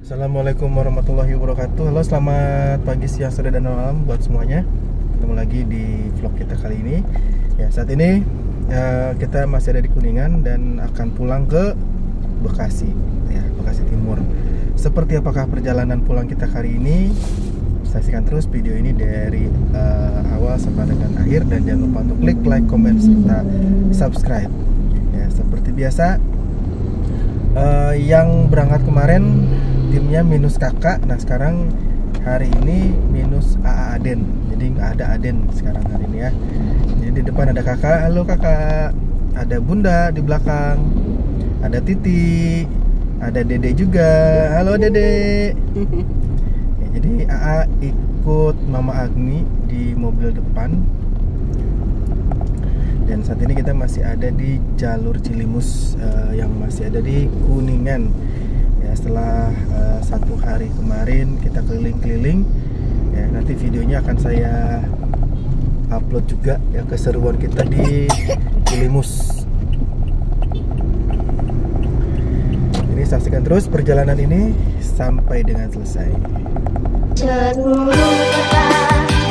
Assalamualaikum warahmatullahi wabarakatuh. Halo, selamat pagi, siang, sore, dan malam buat semuanya. Ketemu lagi di vlog kita kali ini. Ya, saat ini kita masih ada di Kuningan dan akan pulang ke Bekasi, ya, Bekasi Timur. Seperti apakah perjalanan pulang kita kali ini? Saksikan terus video ini dari awal sampai dengan akhir, dan jangan lupa untuk klik like, comment, serta subscribe. Ya, seperti biasa, yang berangkat kemarin timnya minus kakak. Nah, sekarang hari ini minus AA Aden. Jadi nggak ada Aden sekarang hari ini ya. Jadi di depan ada kakak, halo kakak. Ada bunda di belakang. Ada Titi. Ada Dede juga, halo Dede. Ya, jadi AA ikut Mama Agni di mobil depan. Dan saat ini kita masih ada di jalur Cilimus, yang masih ada di Kuningan. Ya, setelah satu hari kemarin kita keliling-keliling, ya, nanti videonya akan saya upload juga ya, keseruan kita di Cilimus. Ini saksikan terus perjalanan ini sampai dengan selesai. Seluruh kota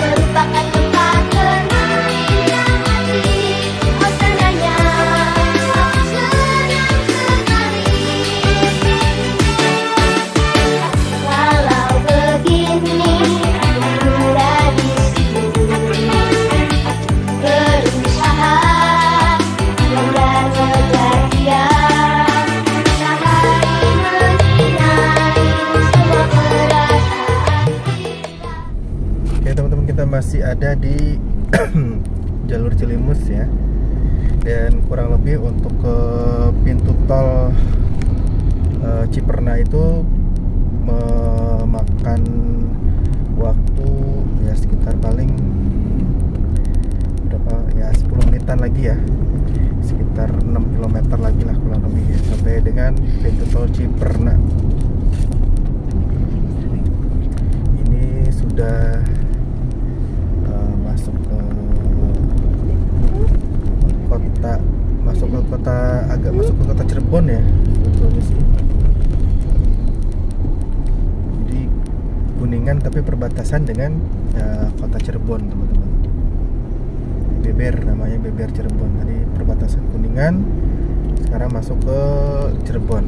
merupakan tempat bermain yang asik. Suasananya senang sekali. Kalau begini mudah di sini berusaha dan kejadian sehari menginai semua perasaan kita. Oke teman-teman, kita masih ada di jalur Cilimus ya, dan kurang lebih untuk ke pintu tol Ciperna itu memakan waktu ya sekitar paling berapa ya, 10 menitan lagi ya, sekitar 6 km lagi lah kurang lebih ya, sampai dengan pintu tol Ciperna. Ini sudah masuk ke kota Cirebon ya sebetulnya sih. Jadi Kuningan tapi perbatasan dengan kota Cirebon teman-teman. Beber namanya, Beber Cirebon. Tadi perbatasan Kuningan, sekarang masuk ke Cirebon.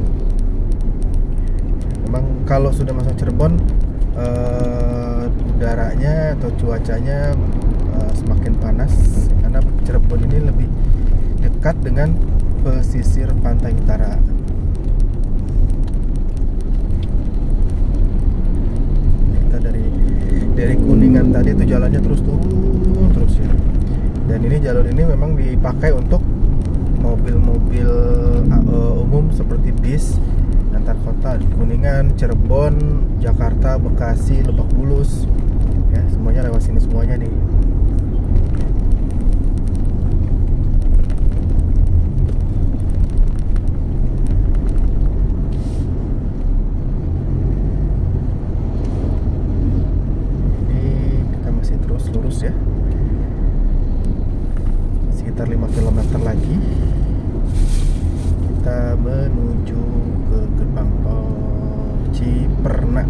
Memang kalau sudah masuk Cirebon, udaranya atau cuacanya semakin panas karena Cirebon ini lebih dekat dengan pesisir pantai utara. Kita dari Kuningan tadi itu jalannya terus ya. Dan ini jalur ini memang dipakai untuk mobil-mobil umum seperti bis antar kota, Kuningan, Cirebon, Jakarta, Bekasi, Lebak Bulus. Ya, semuanya lewat sini semuanya nih. Lurus ya, sekitar 5 km lagi kita menuju ke gerbang tol Ciperna.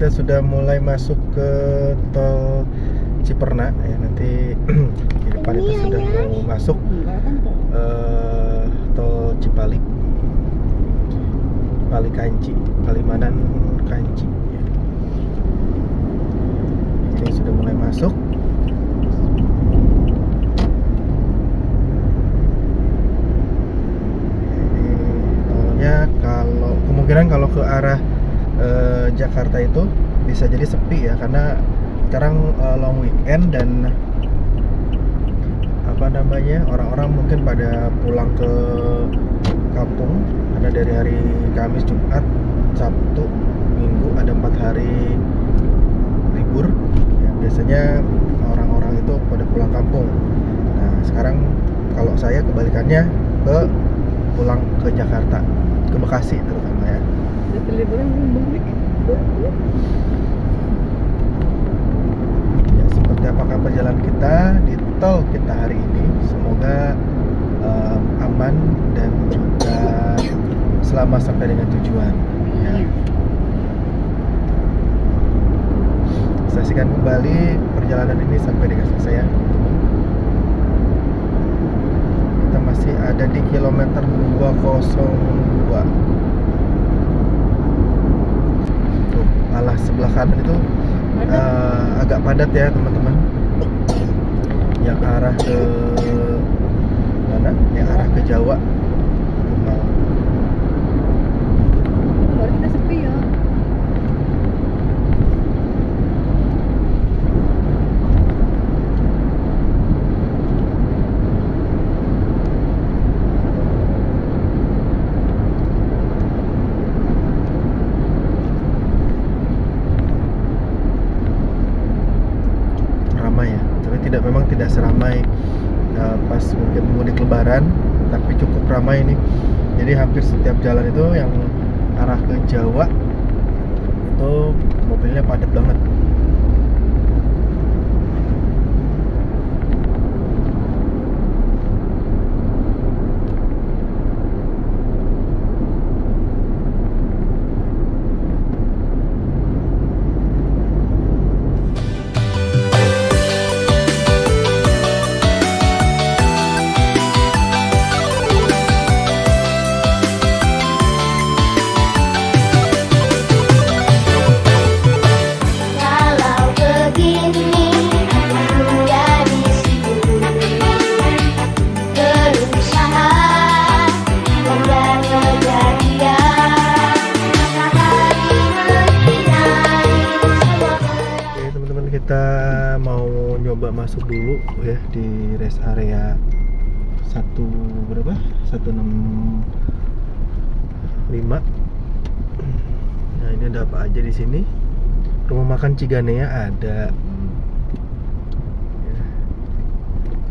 kita sudah mulai masuk ke tol Ciperna ya. Nanti di depan itu sudah mau masuk tol Cipali, Kanci, Palimanan Kanci ya. Ini sudah mulai masuk. Kalau kemungkinan kalau ke arah Jakarta itu bisa jadi sepi ya, karena sekarang long weekend dan orang-orang mungkin pada pulang ke kampung, karena dari hari Kamis, Jumat, Sabtu, Minggu ada 4 hari libur ya, biasanya orang-orang itu pada pulang kampung. Nah sekarang kalau saya kebalikannya, pulang ke Jakarta, ke Bekasi terutama ya. Ya, seperti apakah perjalanan kita di tol kita hari ini? Semoga aman dan juga selamat sampai dengan tujuan ya. Saksikan kembali perjalanan ini sampai dengan selesai ya. Kita masih ada di kilometer 202. Tuh, malah sebelah kanan itu agak padat ya teman-teman. Yang arah ke mana? Yang arah ke Jawa. Baru kita sepi ya. Memang tidak seramai pas mungkin mudik lebaran, tapi cukup ramai ini. Jadi hampir setiap jalan itu yang arah ke Jawa itu mobilnya padat banget. Kita mau nyoba masuk dulu ya di rest area 165. Nah ini ada apa aja di sini? Rumah makan Ciganea ada. Ya.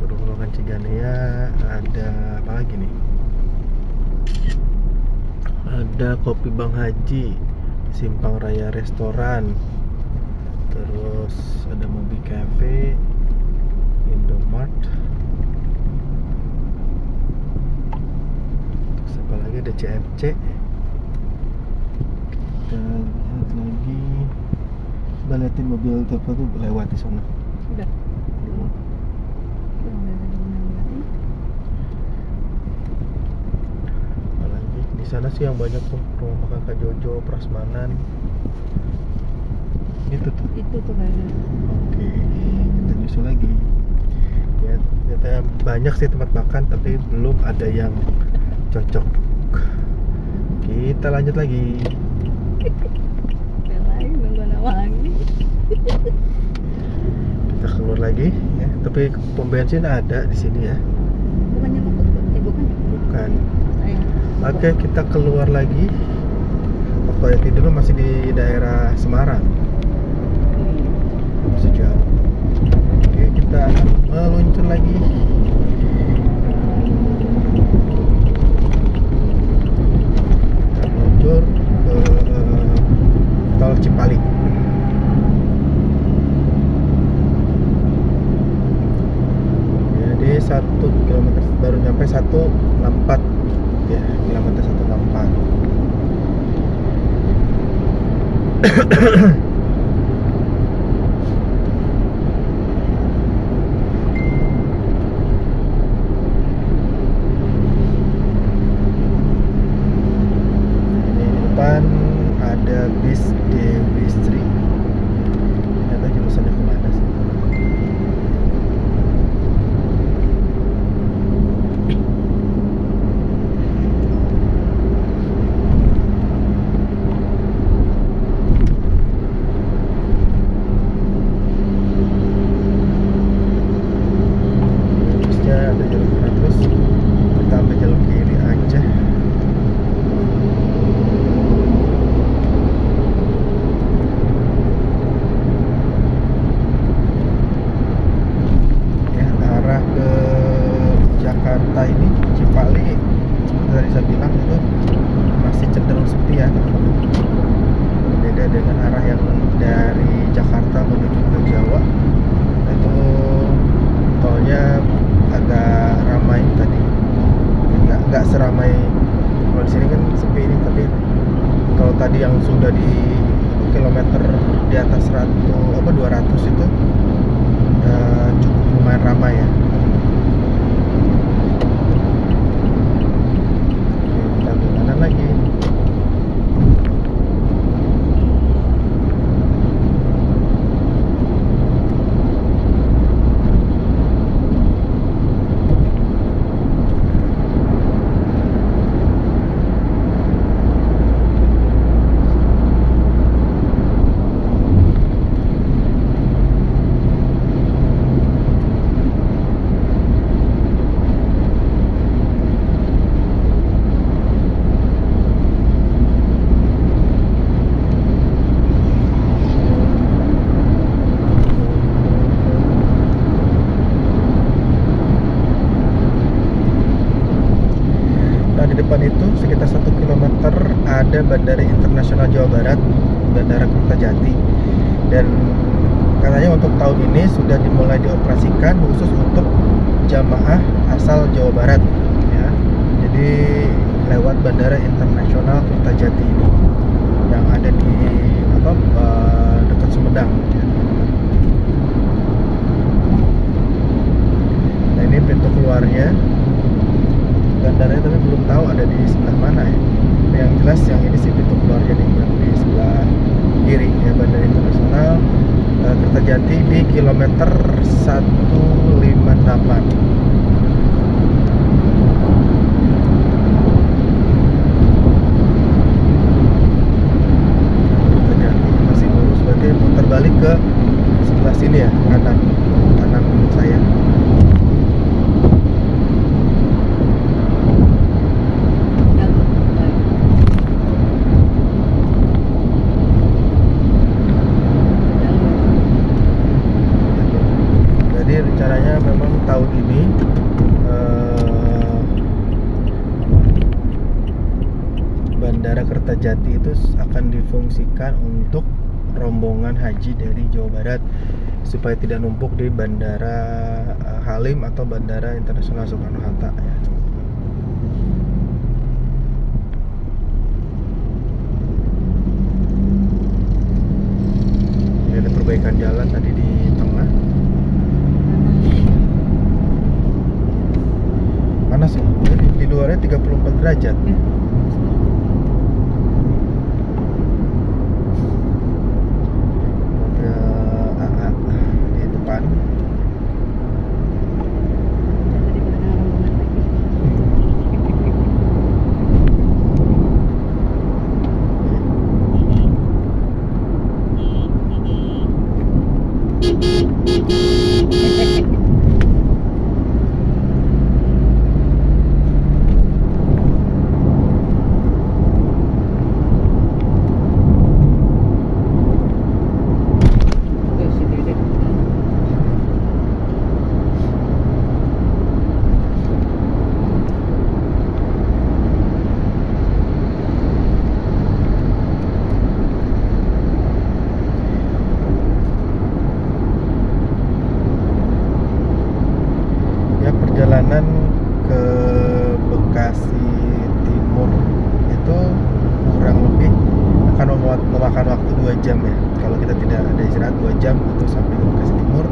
Rumah makan Ciganea ada apa lagi nih? Ada Kopi Bang Haji, Simpang Raya Restoran. Terus ada Mobi Cafe, Indomart. Terus apa lagi, ada CFC. Kita lihat lagi. Coba liatin mobil apa tuh lewat di sana. Udah. Apa lagi? Di sana sih yang banyak tuh rumah makan Kak Jojo, Prasmanan. Itu tuh kayaknya. Oke, kita nyusul lagi ya. Ternyata banyak sih tempat makan, tapi belum ada yang cocok. Kita lanjut lagi. Kita keluar lagi ya. Tapi pom bensin ada di sini ya. Bukannya Bukan. Oke, kita keluar lagi. Waktu itu dulu masih di daerah Semarang. Sejauh. Oke, kita meluncur lagi. Kita meluncur ke tol Cipali. Jadi 1 km baru nyampe 164 ya, kilometer 164. depan ada bis Dewi Sri. Ternyata jurusannya kemana sih? Terusnya ada jalur kanan, terus kita ambil jalur kiri aja. Ya, arah ke Jakarta ini Cipali seperti tadi saya bilang itu masih cenderung sepi ya teman-teman. Beda dengan arah yang dari Jakarta menuju ke Jawa, itu tolnya agak ramai tadi. Nggak seramai kalau di sini kan sepi ini, tapi kalau tadi yang sudah di kilometer di atas 200 itu cukup lumayan ramai ya. Oke, kita ambil kanan lagi. Nah, di depan itu sekitar 1 km ada Bandara Internasional Jawa Barat, Bandara Kertajati. Dan katanya untuk tahun ini sudah dimulai dioperasikan khusus untuk jamaah asal Jawa Barat ya. Jadi lewat Bandara Internasional Kertajati ini yang ada di dekat Sumedang ya, teman-teman. Nah, ini pintu keluarnya bandaranya, tapi belum tahu ada di sebelah mana ya. Yang jelas yang ini sih pintu keluarnya nih, yang di sebelah kiri ya, Bandara Internasional Kertajati di kilometer 158. Kertajati masih lurus, berarti muter balik ke sebelah sini ya, kanan saya. Rencananya memang tahun ini Bandara Kertajati itu akan difungsikan untuk rombongan haji dari Jawa Barat supaya tidak numpuk di Bandara Halim atau Bandara Internasional Soekarno-Hatta ya. Ini ada perbaikan jalan tadi di tengah. Panas ya, di luarnya 34 derajat. Mobil AA di depan. Tadi ada rombongan lagi. Perjalanan ke Bekasi Timur itu kurang lebih akan memakan waktu 2 jam ya. Kalau kita tidak ada istirahat 2 jam untuk sampai ke Bekasi Timur,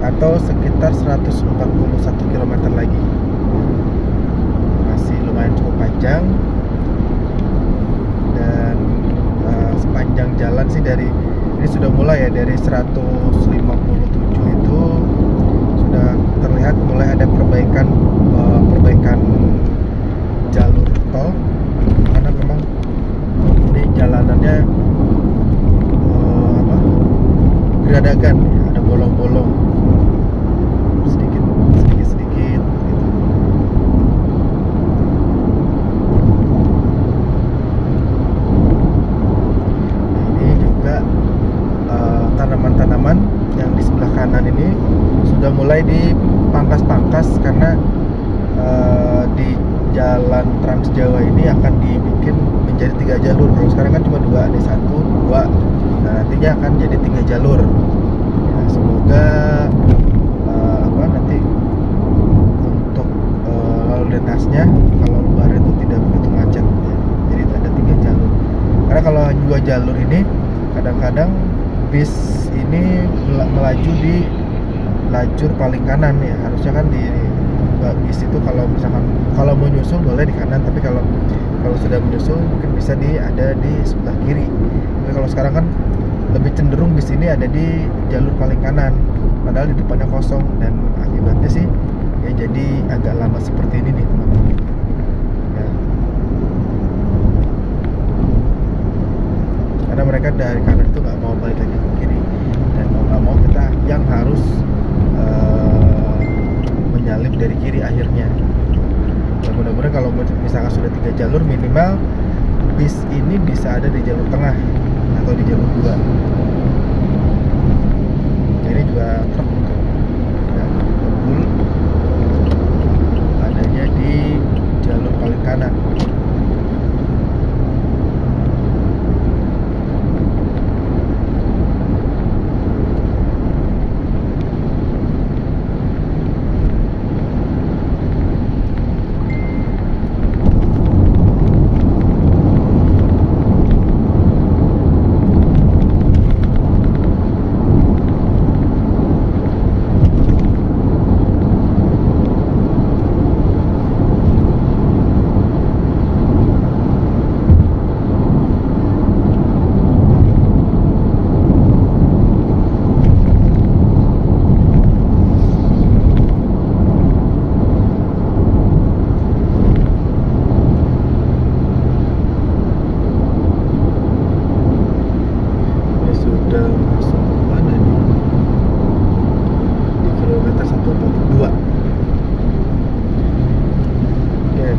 atau sekitar 141 km lagi. Masih lumayan cukup panjang. Dan jalan sih dari ini sudah mulai ya, dari 157 itu sudah terlihat mulai ada perbaikan jalur tol, karena memang ini jalanannya geradagan ya, ada bolong-bolong sedikit gitu. Ini juga tanaman-tanaman yang di sebelah kanan ini sudah mulai dipangkas-pangkas karena di jalan Trans Jawa ini akan dibikin menjadi 3 jalur. Kalau sekarang kan cuma 2, ada 1, 2. Nah, nantinya akan jadi 3 jalur. Ya, semoga nanti untuk lalu lintasnya kalau lebaran itu tidak begitu macet ya. Jadi ada 3 jalur. Karena kalau 2 jalur ini kadang-kadang bis ini melaju di lajur paling kanan ya. Harusnya kan di bis itu kalau misalkan kalau mau nyusul boleh di kanan, tapi kalau sudah menyusul mungkin bisa ada di sebelah kiri. Tapi kalau sekarang kan lebih cenderung bis ini ada di jalur paling kanan, padahal di depannya kosong, dan akibatnya sih ya jadi agak lama seperti ini nih teman-teman ya. Karena mereka dari kanan itu nggak mau balik lagi ke kiri, dan mau nggak mau kita yang harus menyalip dari kiri akhirnya. Dan mudah-mudahan kalau misalkan sudah 3 jalur, minimal bis ini bisa ada di jalur tengah atau di jalur 2. Ini juga truk ya, mobil adanya di jalur paling kanan.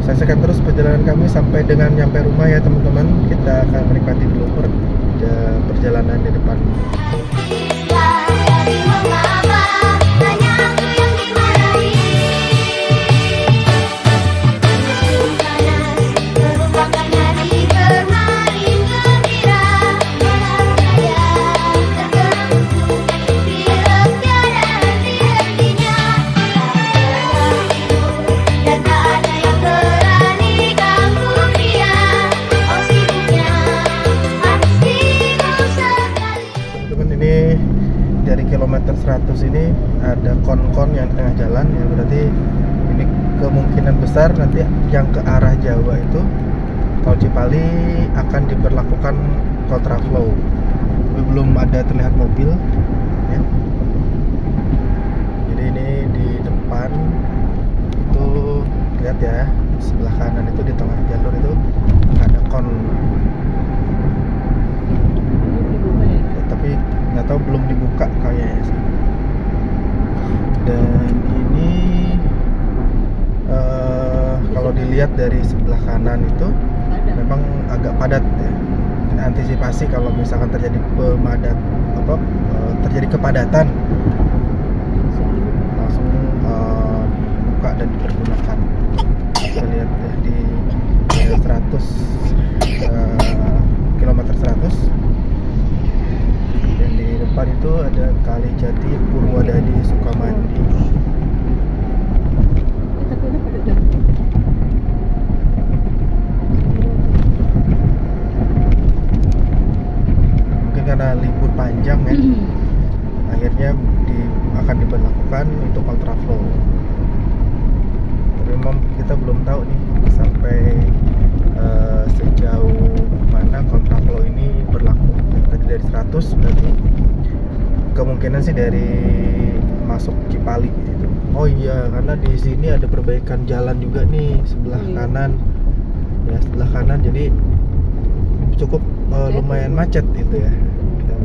Saksikan terus perjalanan kami sampai dengan nyampe rumah ya teman-teman. Kita akan menikmati dulu perjalanan di depan. Dari kilometer 100 ini ada kon-kon yang di tengah jalan ya, berarti ini kemungkinan besar nanti yang ke arah Jawa itu tol Cipali akan diberlakukan kontraflow. Tapi belum ada terlihat mobil ya. Jadi ini di depan itu lihat ya, sebelah kanan itu di tengah jalur itu ada kon. Tapi nggak tahu, belum dibuka kayaknya sih. Dan ini kalau dilihat dari sebelah kanan itu memang agak padat ya. Dan antisipasi kalau misalkan terjadi terjadi kepadatan langsung dibuka dan dipergunakan. Kita lihat ya di kilometer 100. Dan di depan itu ada Kali Jati Purwodadi Sukamandi. Mungkin karena libur panjang ya, akhirnya akan diberlakukan itu kontraflow. Tapi memang kita belum tahu nih sampai sejauh mana kontraflow ini berlaku. Kita kemungkinan sih dari masuk Cipali gitu. Oh iya, karena di sini ada perbaikan jalan juga nih sebelah Iya. kanan. Ya, sebelah kanan jadi cukup lumayan macet gitu ya. Kita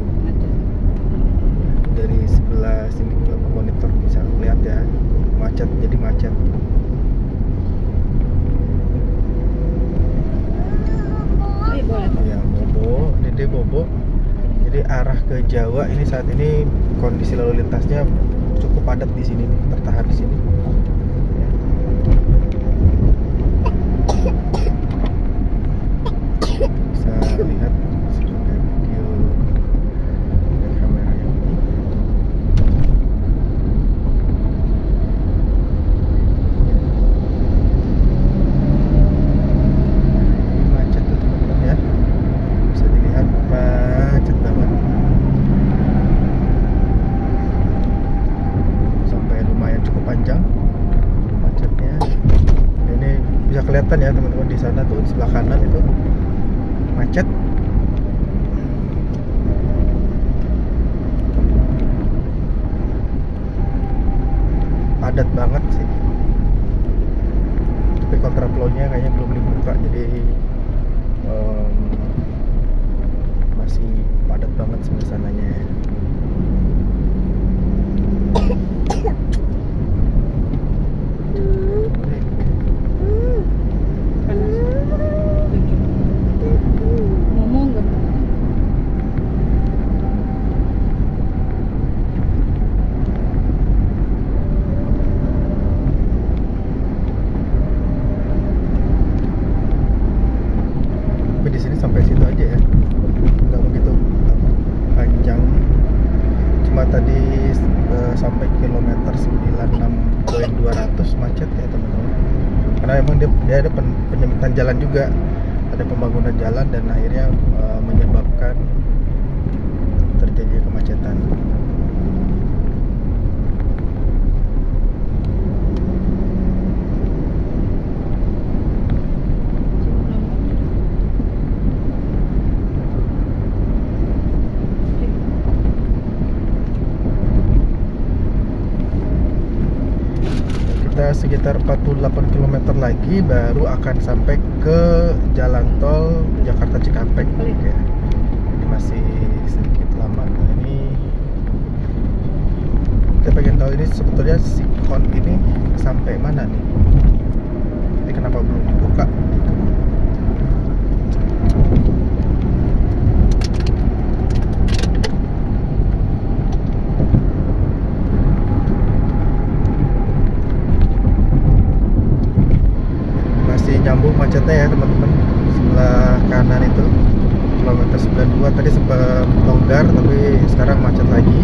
dari sebelah sini monitor bisa lihat ya, macet, jadi macet. Ayo boleh. Ya, Bobo, Dede Bobo. Jadi arah ke Jawa ini saat ini kondisi lalu lintasnya cukup padat di sini nih, tertahan di sini. Ya. Bisa lihat sebagai video dari kamera yang ini. Ini macet tuh teman-teman ya. Bisa dilihat macet banget. Sampai lumayan cukup panjang macetnya. Ini bisa kelihatan ya teman-teman, di sana tuh sebelah kanan itu macet. Padat banget sih. Tapi kontraflow-nya kayaknya belum dibuka, jadi masih padat banget sebelah sananya ya. Panas. Ngomong nggak? Tapi di sini sampai situ aja ya, nggak begitu panjang. Cuma tadi sampai kilometer 96.200 macet ya teman-teman. Karena emang dia ada penyempitan jalan juga, ada pembangunan jalan dan akhirnya menyebabkan terjadi kemacetan. Kita sekitar 48 km lagi baru akan sampai ke jalan tol Jakarta Cikampek ya. Ini masih sedikit lama. Nah, ini kita pengen tahu ini sebetulnya Sikon ini sampai mana nih? Ini kenapa belum dibuka gitu. Nyambung macetnya ya teman-teman. Sebelah kanan itu kilometer 92 tadi sempat longgar, tapi sekarang macet lagi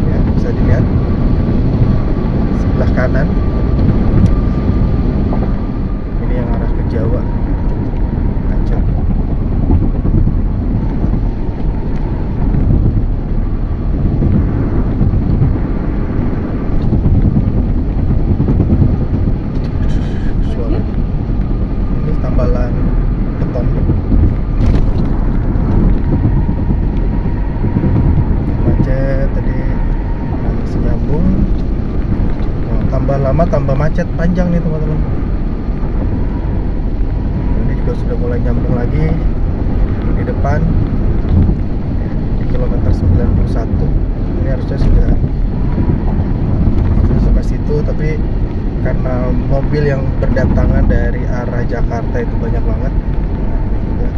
ya, bisa dilihat sebelah kanan ini yang arah ke Jawa macet. Tambalan beton macet tadi masih nyambung. Nah, tambah lama tambah macet panjang nih teman-teman. Ini juga sudah mulai nyambung lagi di depan di kilometer 91. Ini harusnya sudah sampai situ, tapi karena mobil yang berdatangan dari arah Jakarta itu banyak banget. Nah,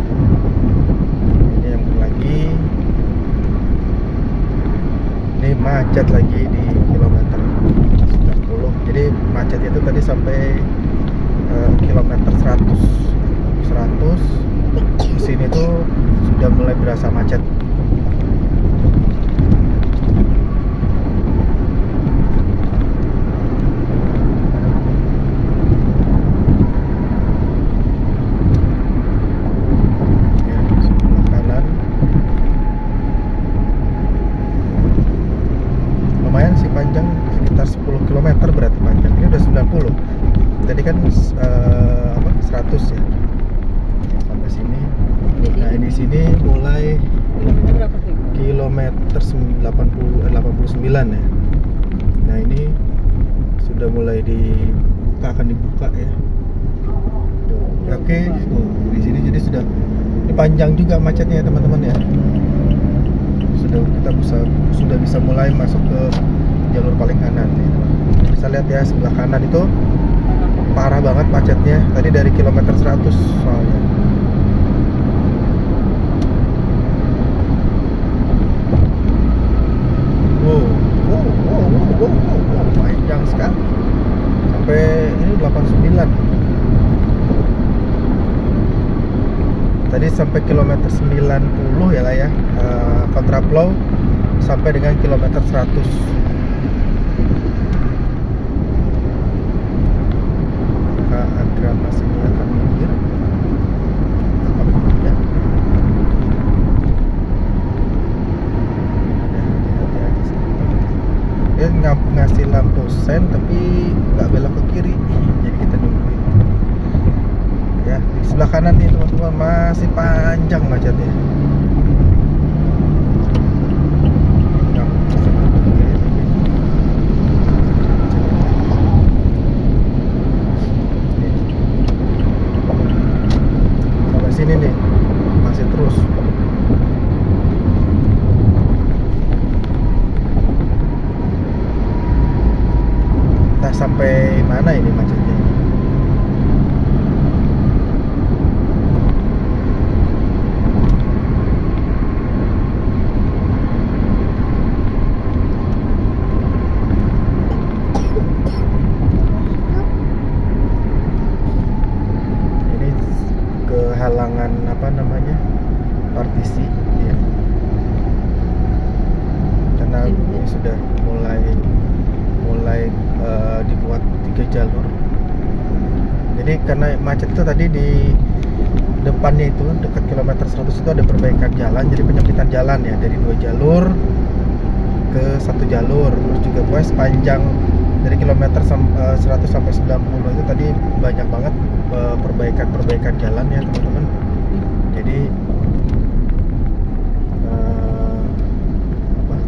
ini yang lagi, ini macet lagi di kilometer 90. Jadi macet itu tadi sampai kilometer 100. Di sini tuh sudah mulai berasa macet. Lumayan sih panjang, sekitar 10 km berarti panjang. Ini udah 90. Tadi kan 100 ya. Sampai sini. Nah, di sini mulai Kilometer berapa sih? kilometer kilometer 89 ya. Nah ini sudah mulai akan dibuka ya. Tuh, oke, di sini jadi sudah panjang juga macetnya ya teman-teman ya. Kita sudah bisa mulai masuk ke jalur paling kanan ya. Bisa lihat ya sebelah kanan itu parah banget macetnya. Tadi dari kilometer 100 soalnya. Wow, panjang sekali. Sampai ini 89. Tadi sampai kilometer 90 ya lah ya, kontraflow sampai dengan kilometer 100. Maka akselerasi ini akan minggir. Ya. Hati-hati sedikit. Dia ngasih lampu sen tapi nggak belok ke kiri, jadi kita nungguin. Ya, di sebelah kanan nih teman-teman masih panjang macetnya. Sampai sini nih masih terus. Entah sampai mana ini macetnya. Halangan partisi ya. Karena ini sudah mulai dibuat 3 jalur. Jadi karena macet itu tadi di depannya itu dekat kilometer 100 itu ada perbaikan jalan, jadi penyempitan jalan ya dari 2 jalur ke 1 jalur. Terus juga sepanjang dari kilometer 100 sampai 90 itu tadi banyak banget perbaikan jalan ya teman-teman. Jadi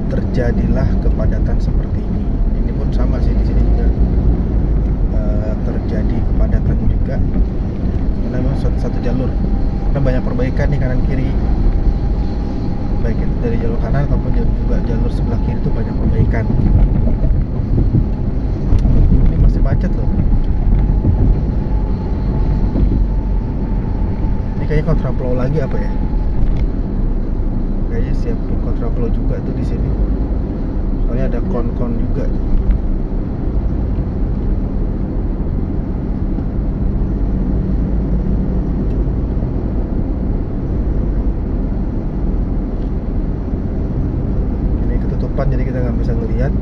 terjadilah kepadatan seperti ini. Ini pun sama sih, di sini juga terjadi kepadatan juga. Karena memang satu jalur. Karena banyak perbaikan nih kanan kiri. Baik itu dari jalur kanan ataupun juga jalur sebelah kiri itu banyak perbaikan. Ini masih macet loh. Ini kayaknya kontraflow lagi apa ya? Kayaknya siapin kontraflow juga tuh di sini. Soalnya ada kon-kon juga. Ini ketutupan jadi kita nggak bisa ngelihat.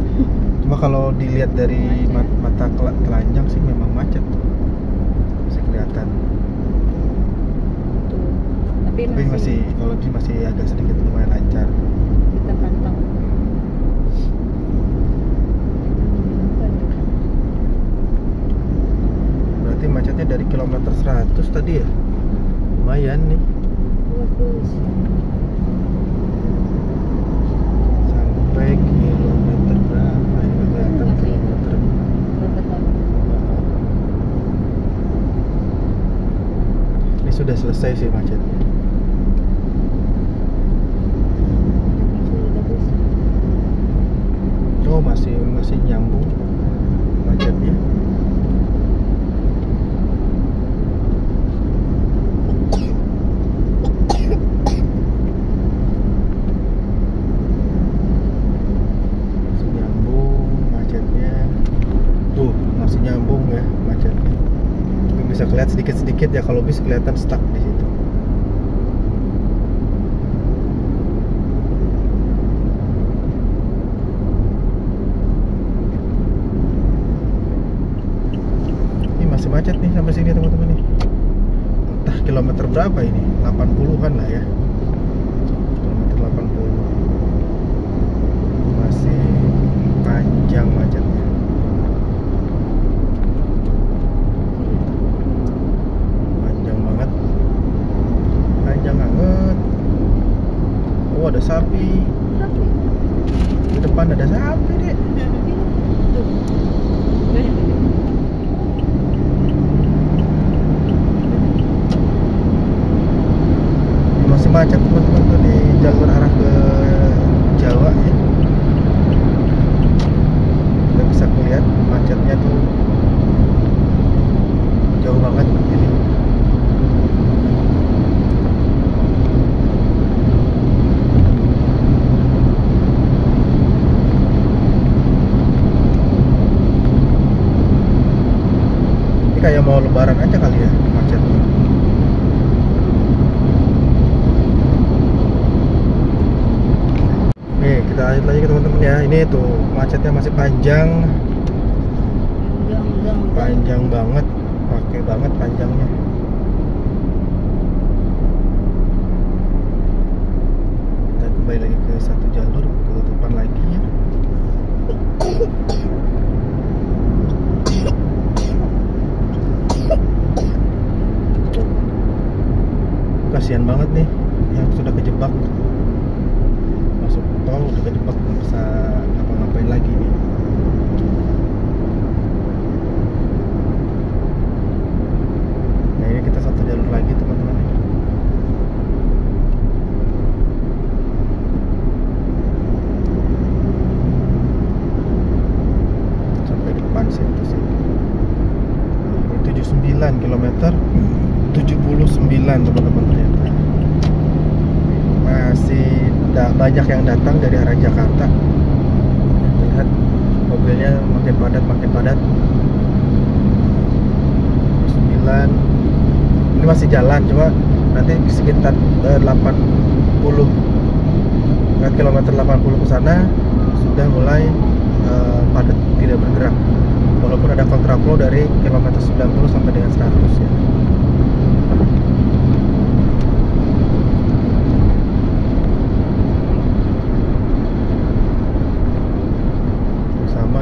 Cuma kalau dilihat dari mata telanjang sih memang macet tuh. Masih kelihatan. Tapi masih kalau masih agak sedikit lumayan lancar. Kita pantau. Berarti macetnya dari kilometer 100 tadi ya. Lumayan nih. Bagus. Sampai kilometer berapa? Ini nggak kelihatan kilometer. Berapa tahun? Ini sudah selesai sih macetnya. Oh masih nyambung macetnya. Masih nyambung macetnya. Tuh masih nyambung ya macetnya. Tapi bisa kelihatan sedikit-sedikit ya, kalau bis kelihatan stuck di situ. Masih macet nih sampai sini teman-teman nih. Entah kilometer berapa ini, 80-an lah ya. Kilometer 80. Masih panjang macetnya. Panjang banget. Panjang banget. Oh, ada sapi. sapi. Di depan ada sapi deh. Tuh. Banyak ini. Masih macet teman-teman tuh di jalur arah ke Jawa ya. Kita bisa lihat macetnya tuh jauh banget ini. Ini kayak mau lebaran aja kali ya macetnya. Nih kita lanjut lagi ke teman-teman ya. Ini tuh macetnya masih panjang, panjang banget, pakai banget panjangnya. Kita kembali lagi ke satu jalur, ketutupan lagi ya. Kasihan banget nih yang sudah kejebak. Masuk tol udah kejebak, nggak bisa ngapa-ngapain lagi nih. Nah ini kita satu jalur lagi teman-teman. Sampai depan situ sih. Ini 79 km, 79 teman-teman ternyata. Masih banyak yang datang dari arah Jakarta. Lihat mobilnya makin padat, makin padat. 9. Ini masih jalan, cuma nanti sekitar 80 kilometer 80 ke sana sudah mulai padat, tidak bergerak. Walaupun ada kontraflow dari kilometer 90 sampai dengan 100 ya.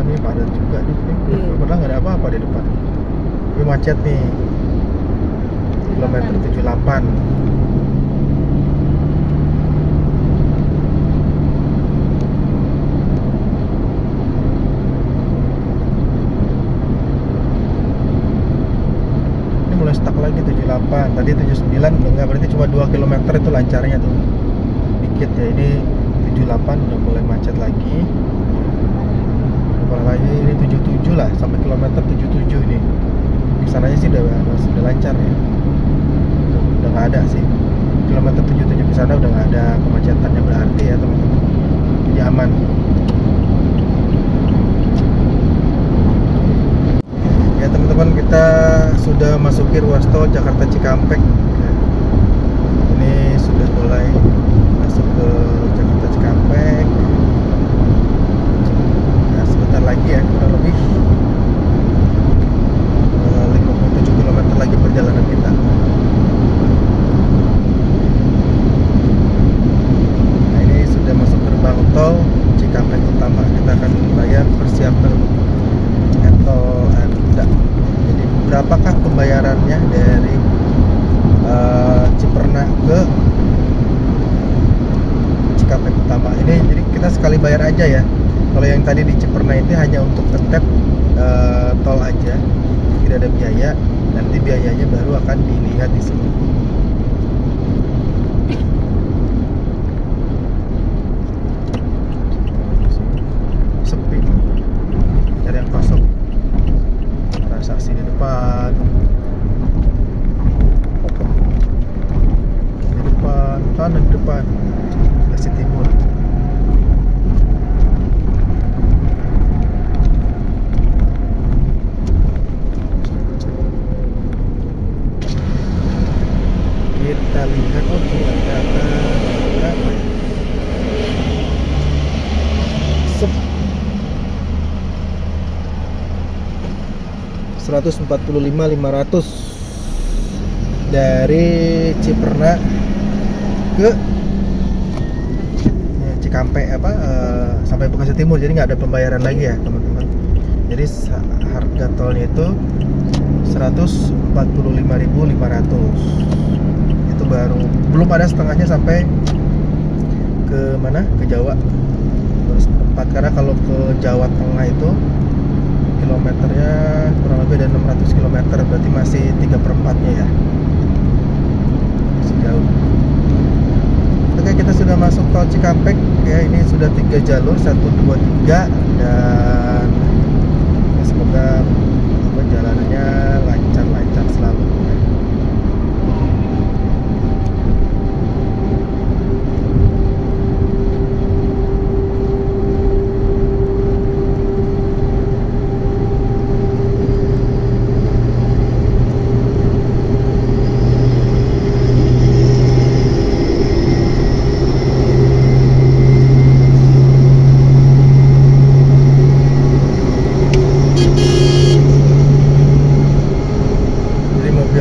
Nih padat juga nih. Padahal nggak ada apa-apa di depan. Tapi macet nih. Kilometer 78. Ini mulai stuck lagi 78. Tadi 79 enggak, berarti cuma 2 km itu lancarnya tuh. Dikit ya, ini 78 udah mulai macet lagi. Lagi ini 77 lah, sampai kilometer 77 nih. Kesananya sih sudah lancar ya. Udah nggak ada sih. Kilometer 77 ke sana udah nggak ada kemacetan yang berarti ya teman-teman. Jadi aman. Ya teman-teman, kita sudah masuki ruas tol Jakarta Cikampek. Ini sudah mulai masuk ke Jakarta Cikampek. Lagi ya, kurang lebih 57 km lagi perjalanan kita. Nah ini sudah masuk gerbang tol Cikampek utama. Kita akan bayar, persiapkan tol Anda. Jadi berapakah pembayarannya dari Ciperna ke Cikampek utama? Ini jadi kita sekali bayar aja ya. Kalau yang tadi di Ciperna ini hanya untuk tetep tol aja, tidak ada biaya. Nanti biayanya baru akan dilihat di sini. Sepi, cari yang kosong. Transaksi di depan, kanan di depan, Bekasi Timur. Kita lihat, oh ternyata berapa ya? 145.500 dari Ciperna ke Cikampek sampai Bekasi Timur. Jadi nggak ada pembayaran lagi ya teman-teman. Jadi harga tolnya itu 145.500. Itu baru, belum ada setengahnya sampai ke mana? Ke Jawa. Terus seperempat, karena kalau ke Jawa Tengah itu kilometernya kurang lebih ada 600 km, berarti masih 3/4-nya ya. Masih jauh. Oke, kita sudah masuk tol Cikampek ya. Ini sudah 3 jalur, 1, 2, 3, dan ya, semoga jalanannya lancar-lancar selalu.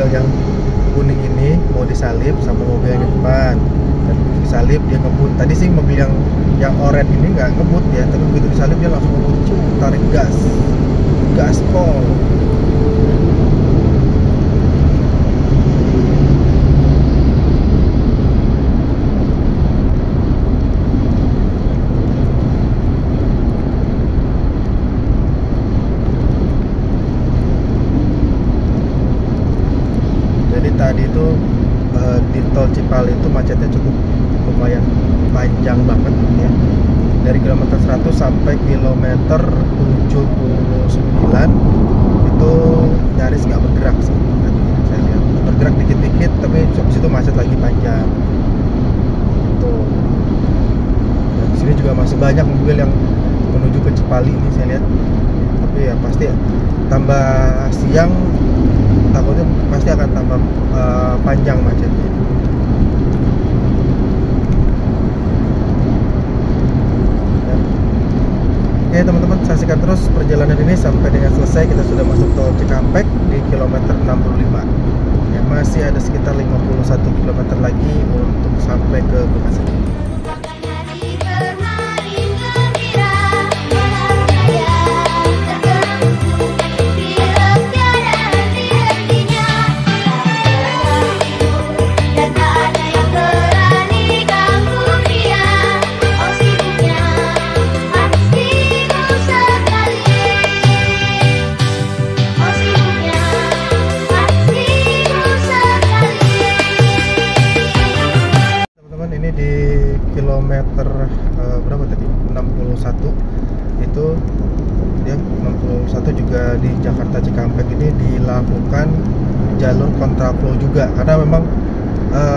Yang kuning ini mau disalip sama mobil yang di depan, dan begitu disalip dia ngebut. Tadi sih mobil yang oranye ini nggak ngebut ya, tapi begitu disalip dia langsung ngebut, tarik gaspol. Tadi itu di tol Cipali itu macetnya cukup lumayan panjang banget ya. Dari kilometer 100 sampai kilometer 79 itu nyaris nggak bergerak sih tadi saya lihat. Bergerak dikit-dikit tapi habis itu macet lagi panjang. Itu. Dan di sini juga masih banyak mobil yang menuju ke Cipali ini saya lihat. Tapi ya pasti tambah siang takutnya pasti akan tambah panjang macetnya. Ya. Oke teman-teman, saksikan terus perjalanan ini sampai dengan selesai. Kita sudah masuk tol Cikampek di kilometer 65 ya, masih ada sekitar 51 km lagi untuk sampai ke Bekasi. Ini di kilometer berapa tadi? 61 itu ya, 61 juga di Jakarta Cikampek ini dilakukan jalur kontraflow juga, karena memang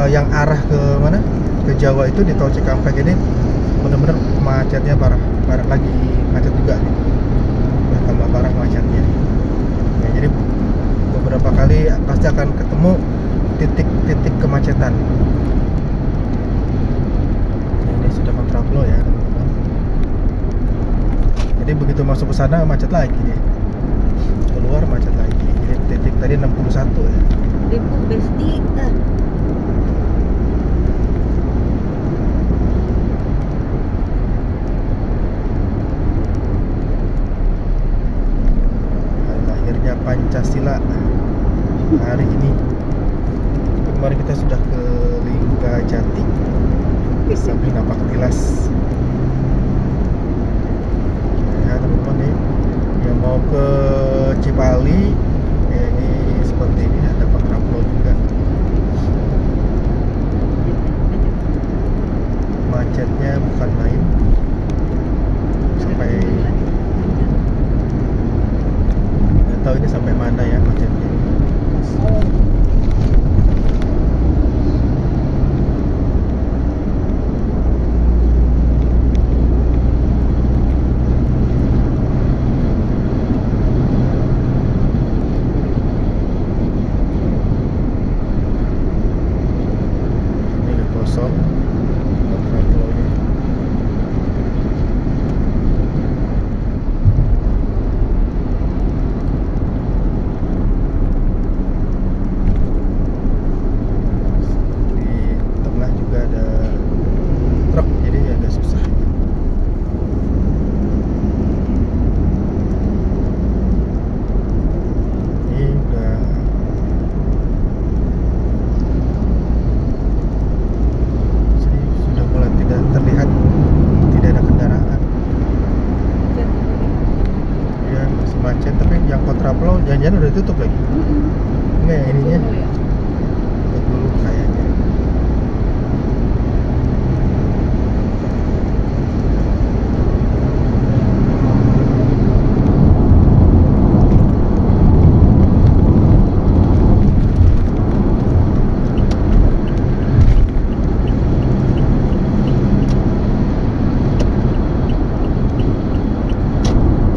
yang arah ke mana? Ke Jawa itu di tol Cikampek ini benar-benar macetnya parah lagi, macet juga nih. Ya, tambah parah macetnya. Ya, jadi beberapa kali pasti akan ketemu titik-titik kemacetan. Sudah kontraflow ya teman-teman. Jadi begitu masuk ke sana macet lagi dia, keluar macet lagi. Jadi titik tadi 61 ya. Ibu besti Hari lahirnya Pancasila hari ini. Kemarin kita sudah ke Linggajati sampai Napak Tilas ya teman-teman nih, yang mau ke Cipali ya, ini seperti ini ada kontraflow juga. Macetnya bukan main, sampai nggak tahu ini sampai mana ya macetnya. Ini kosong kontraflownya. jangan-jangan udah ditutup lagi. Enggak ya ininya. Oh, ya. Tutup dulu kayaknya.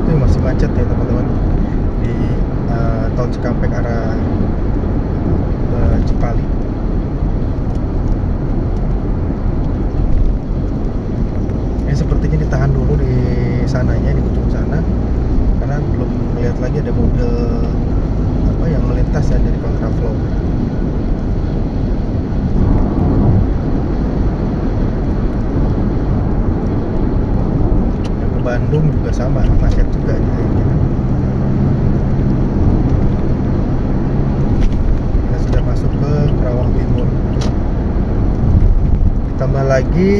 Itu masih macet ya teman-teman di tol Cikampek arah Cipali. Ini sepertinya ditahan dulu di sananya, di ujung sana, karena belum melihat lagi ada mobil apa yang melintas ya dari kontraflow. Yang ke Bandung juga sama, macet juga nih kayaknya. Kita sudah masuk ke Kerawang Timur. Ditambah lagi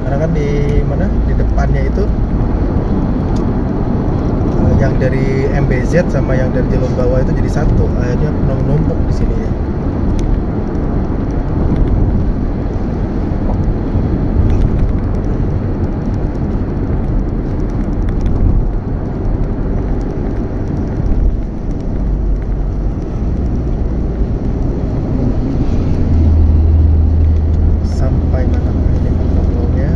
karena kan di mana di depannya itu yang dari MBZ sama yang dari jalur bawah itu jadi satu, akhirnya numpuk di sini ya. Sampai mana ini kontraflownya?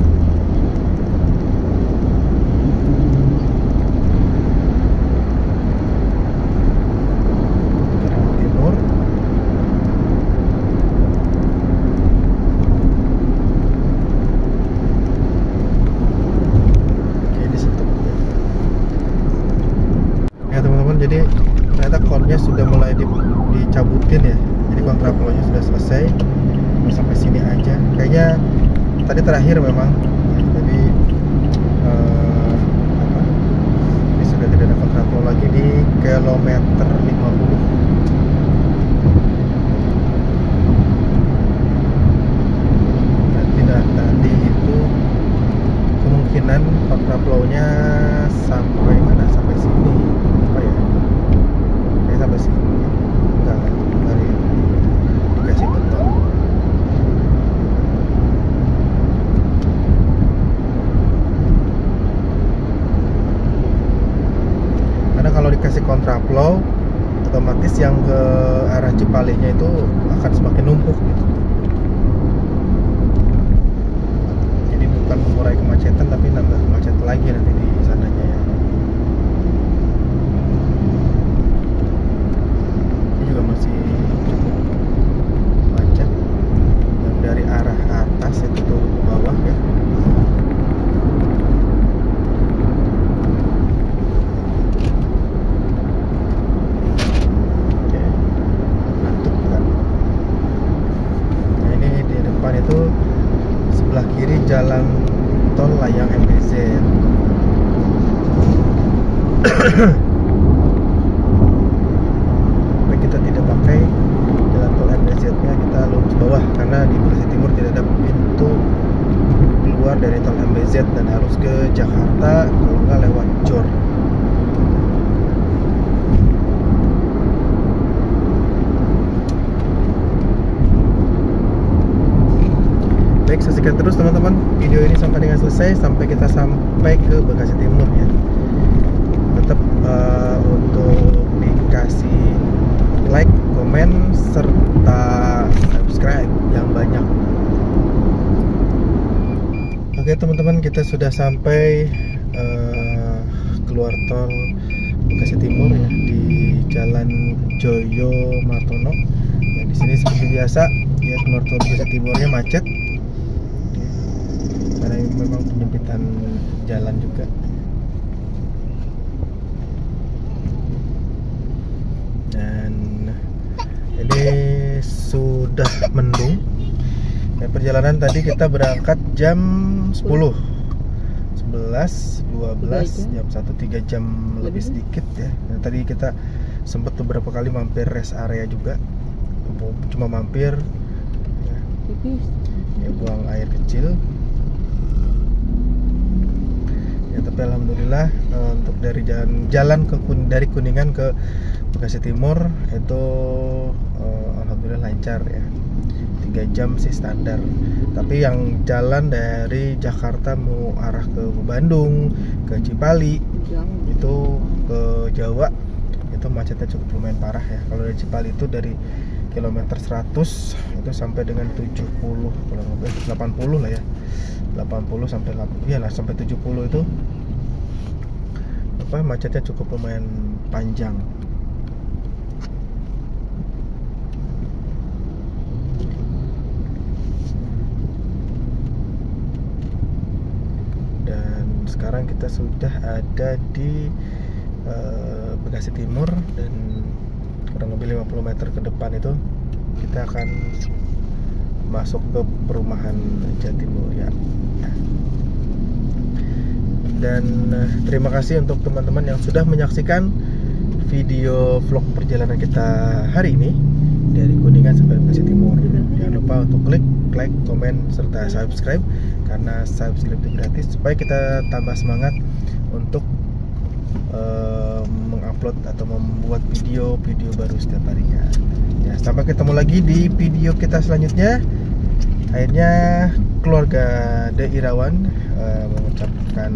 Kerawang Timur. Oke, ini stop. Ya teman-teman, jadi ternyata konnya sudah mulai dicabutin ya. Jadi kontraflownya sudah selesai. Sampai sini aja. Kayaknya tadi terakhir memang. Jadi apa? Ini sudah tidak ada kontraflow lagi di kilometer 50. Tadi itu kemungkinan kontraflownya sampai mana? Sampai sini. Apa ya? Kayak sampai sini. Enggak, dari dikasih beton. Karena kalau dikasih kontraflow, otomatis yang ke arah Cipalinya itu akan semakin numpuk gitu. Jadi bukan mengurai kemacetan, tapi nambah kemacetan lagi nanti di sananya ya. Ini juga masih cukup macet. Yang dari arah atas itu turun ke bawah ya. Oke, ngantuk kan. Nah ini di depan itu sebelah kiri jalan tol layang MBZ. Tapi kita tidak pakai jalan tol MBZ-nya, kita lurus bawah karena di Bekasi Timur tidak ada pintu keluar dari tol MBZ dan harus ke Jakarta, kalau nggak lewat Jor. Baik, saksikan terus teman-teman video ini sampai dengan selesai, sampai kita sampai ke Bekasi Timur ya. Tetap untuk dikasih like, komen, serta subscribe yang banyak. Oke teman-teman, kita sudah sampai keluar tol Bekasi Timur ya, di Jalan Joyo Martono. Ya, di sini seperti biasa ya, keluar tol Bekasi Timurnya macet. Karena ini memang penyempitan jalan juga. Dan ini sudah mendung. Dan perjalanan tadi kita berangkat jam 10, 11, 12, jam 1, 3 jam lebih sedikit ya. Dan tadi kita sempat beberapa kali mampir rest area juga. Cuma mampir ya, buang air kecil. Ya, Tapi alhamdulillah untuk dari jalan dari Kuningan ke Bekasi Timur itu alhamdulillah lancar ya. 3 jam sih standar. Tapi yang jalan dari Jakarta mau arah ke Bandung, ke Cipali, Jauh. itu ke Jawa, itu macetnya cukup lumayan parah ya. Kalau dari Cipali itu dari kilometer 100 itu sampai dengan 70, kurang lebih 80 lah ya. 80 sampai sampai 70 itu macetnya cukup lumayan panjang. Dan sekarang kita sudah ada di Bekasi Timur, dan kurang lebih 50 meter ke depan itu kita akan masuk ke perumahan Jatimulya. Dan terima kasih untuk teman-teman yang sudah menyaksikan video vlog perjalanan kita hari ini dari Kuningan sampai Bekasi Timur. Jangan lupa untuk klik like, komen, serta subscribe, karena subscribe itu gratis supaya kita tambah semangat untuk mengupload atau membuat video-video baru setiap harinya. Ya, sampai ketemu lagi di video kita selanjutnya. Akhirnya keluarga De Irawan mengucapkan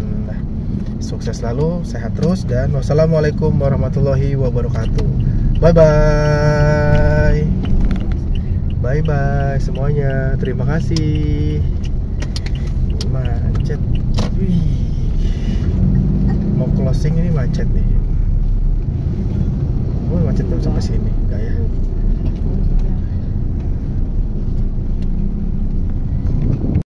sukses selalu, sehat terus, dan wassalamualaikum warahmatullahi wabarakatuh. Bye bye. Bye bye semuanya. Terima kasih. Macet. Wih. Mau closing ini macet nih. Oh, macet tuh sampai sini, enggak ya?